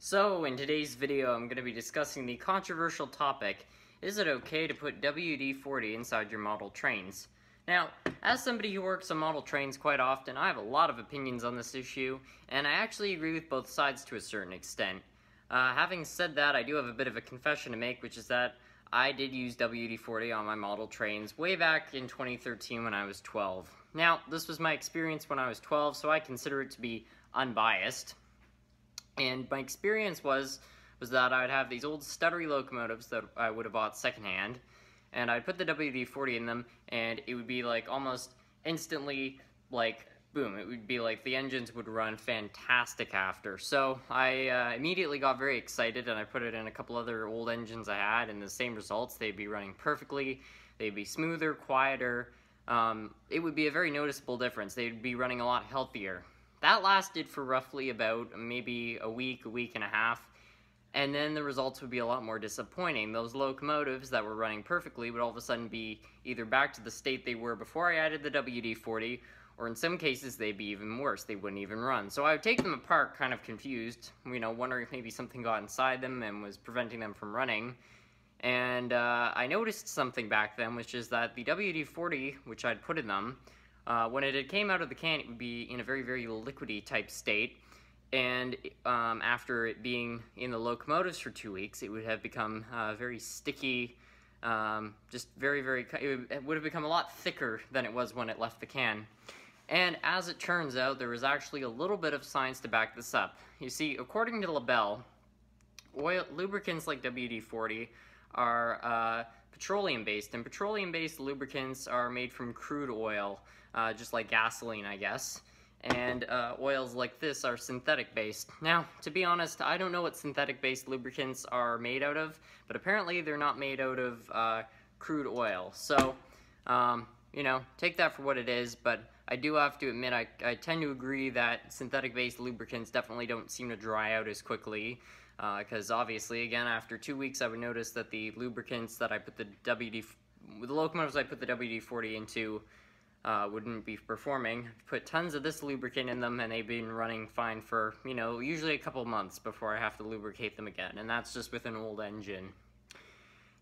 So, in today's video, I'm going to be discussing the controversial topic, is it okay to put WD-40 inside your model trains? Now, as somebody who works on model trains quite often, I have a lot of opinions on this issue, and I actually agree with both sides to a certain extent. Having said that, I do have a bit of a confession to make, which is that I did use WD-40 on my model trains way back in 2013 when I was 12. Now, this was my experience when I was 12, so I consider it to be unbiased. And my experience was that I would have these old stuttery locomotives that I would have bought secondhand, and I'd put the WD-40 in them, and it would be like almost instantly, like, boom, it would be like the engines would run fantastic after. So I immediately got very excited, and I put it in a couple other old engines I had, and the same results. They'd be running perfectly, they'd be smoother, quieter. It would be a very noticeable difference. They'd be running a lot healthier. That lasted for roughly about maybe a week and a half, and then the results would be a lot more disappointing. Those locomotives that were running perfectly would all of a sudden be either back to the state they were before I added the WD-40, or in some cases they'd be even worse. They wouldn't even run. So I would take them apart kind of confused, wondering if maybe something got inside them and was preventing them from running. And I noticed something back then, which is that the WD-40, which I'd put in them, when it came out of the can, it would be in a very, very liquidy type state, and after it being in the locomotives for 2 weeks, it would have become very sticky, just very, very, it would have become a lot thicker than it was when it left the can. And as it turns out, there was actually a little bit of science to back this up. You see, according to Labelle, lubricants like WD-40 are petroleum-based, and petroleum-based lubricants are made from crude oil, just like gasoline, I guess. And oils like this are synthetic-based. Now, to be honest, I don't know what synthetic-based lubricants are made out of, but apparently they're not made out of crude oil. So, take that for what it is, but I do have to admit I tend to agree that synthetic-based lubricants definitely don't seem to dry out as quickly. Because obviously, again, after 2 weeks, I would notice that the lubricants that I put the locomotives I put the WD-40 into wouldn't be performing. Put tons of this lubricant in them, and they've been running fine for, usually a couple months before I have to lubricate them again, and that's just with an old engine.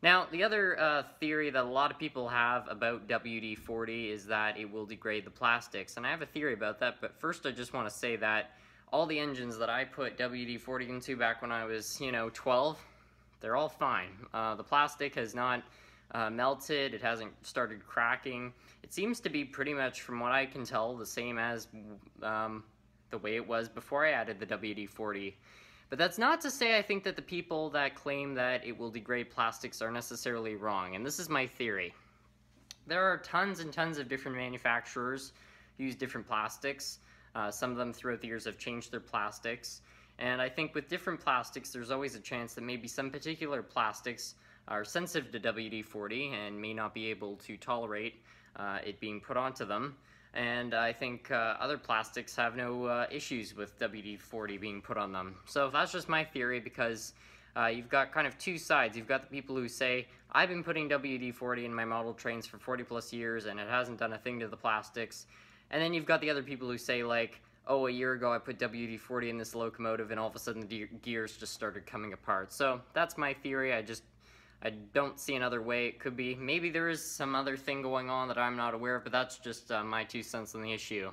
Now, the other theory that a lot of people have about WD-40 is that it will degrade the plastics, and I have a theory about that, but first I just want to say that all the engines that I put WD-40 into back when I was, 12, they're all fine. The plastic has not melted, it hasn't started cracking. It seems to be pretty much, from what I can tell, the same as the way it was before I added the WD-40. But that's not to say I think that the people that claim that it will degrade plastics are necessarily wrong, and this is my theory. There are tons and tons of different manufacturers who use different plastics. Some of them throughout the years have changed their plastics, and I think with different plastics there's always a chance that maybe some particular plastics are sensitive to WD-40 and may not be able to tolerate it being put onto them, and I think other plastics have no issues with WD-40 being put on them. So that's just my theory, because you've got kind of two sides. You've got the people who say, I've been putting WD-40 in my model trains for 40 plus years and it hasn't done a thing to the plastics. And then you've got the other people who say, like, oh, a year ago I put WD-40 in this locomotive and all of a sudden the gears just started coming apart. So that's my theory. I don't see another way it could be. Maybe there is some other thing going on that I'm not aware of, but that's just my 2 cents on the issue.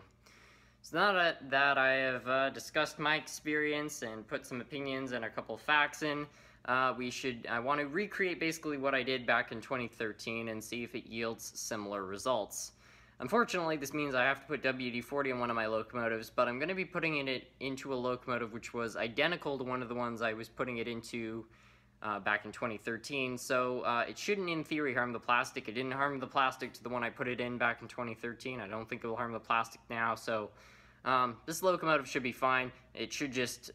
So now that I have discussed my experience and put some opinions and a couple facts in, I want to recreate basically what I did back in 2013 and see if it yields similar results. Unfortunately, this means I have to put WD-40 in one of my locomotives, but I'm going to be putting it into a locomotive which was identical to one of the ones I was putting it into back in 2013, so it shouldn't in theory harm the plastic. It didn't harm the plastic to the one I put it in back in 2013. I don't think it will harm the plastic now, so this locomotive should be fine. It should just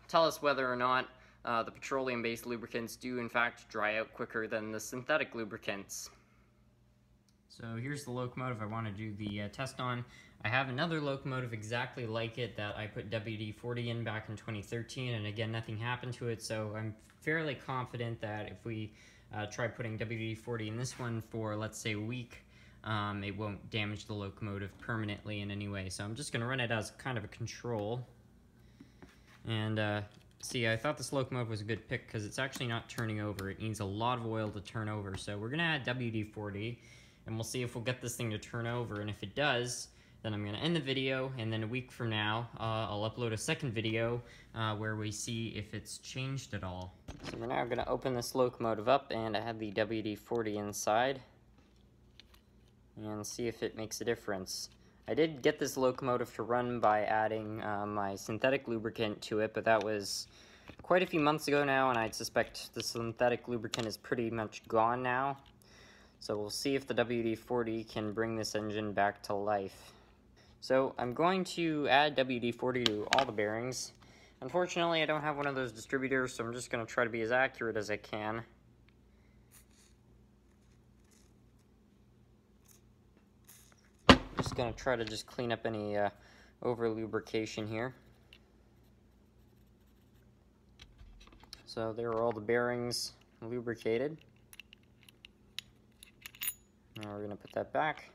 tell us whether or not the petroleum-based lubricants do in fact dry out quicker than the synthetic lubricants. So here's the locomotive I want to do the test on. I have another locomotive exactly like it that I put WD-40 in back in 2013, and again, nothing happened to it, so I'm fairly confident that if we try putting WD-40 in this one for, let's say, a week, it won't damage the locomotive permanently in any way. So I'm just going to run it as kind of a control, and See, I thought this locomotive was a good pick because it's actually not turning over. It needs a lot of oil to turn over. So we're going to add WD-40, and we'll see if we'll get this thing to turn over. And if it does, then I'm going to end the video, and then a week from now, I'll upload a second video where we see if it's changed at all. So we're now going to open this locomotive up, and I have the WD-40 inside, and see if it makes a difference. I did get this locomotive to run by adding my synthetic lubricant to it, but that was quite a few months ago now, and I suspect the synthetic lubricant is pretty much gone now. So we'll see if the WD-40 can bring this engine back to life. So I'm going to add WD-40 to all the bearings. Unfortunately, I don't have one of those distributors, so I'm just going to try to be as accurate as I can. Just going to try to just clean up any over lubrication here. So there are all the bearings lubricated. Now we're going to put that back.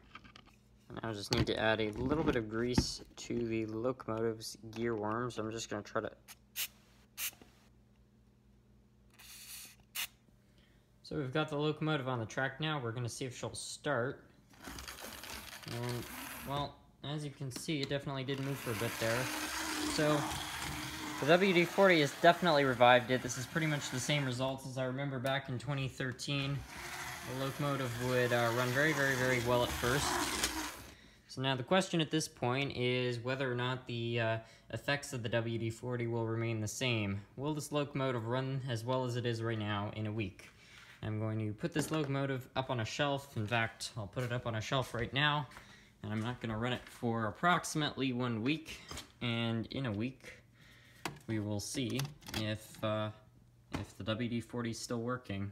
And now I just need to add a little bit of grease to the locomotive's gear worms. I'm just going to try to... So we've got the locomotive on the track now. We're going to see if she'll start. And, well, as you can see, it definitely did move for a bit there. So, the WD-40 has definitely revived it. This is pretty much the same results as I remember back in 2013. The locomotive would run very, very, very well at first. So now the question at this point is whether or not the effects of the WD-40 will remain the same. Will this locomotive run as well as it is right now in a week? I'm going to put this locomotive up on a shelf. In fact, I'll put it up on a shelf right now, and I'm not going to run it for approximately 1 week. And in a week, we will see if the WD-40 is still working.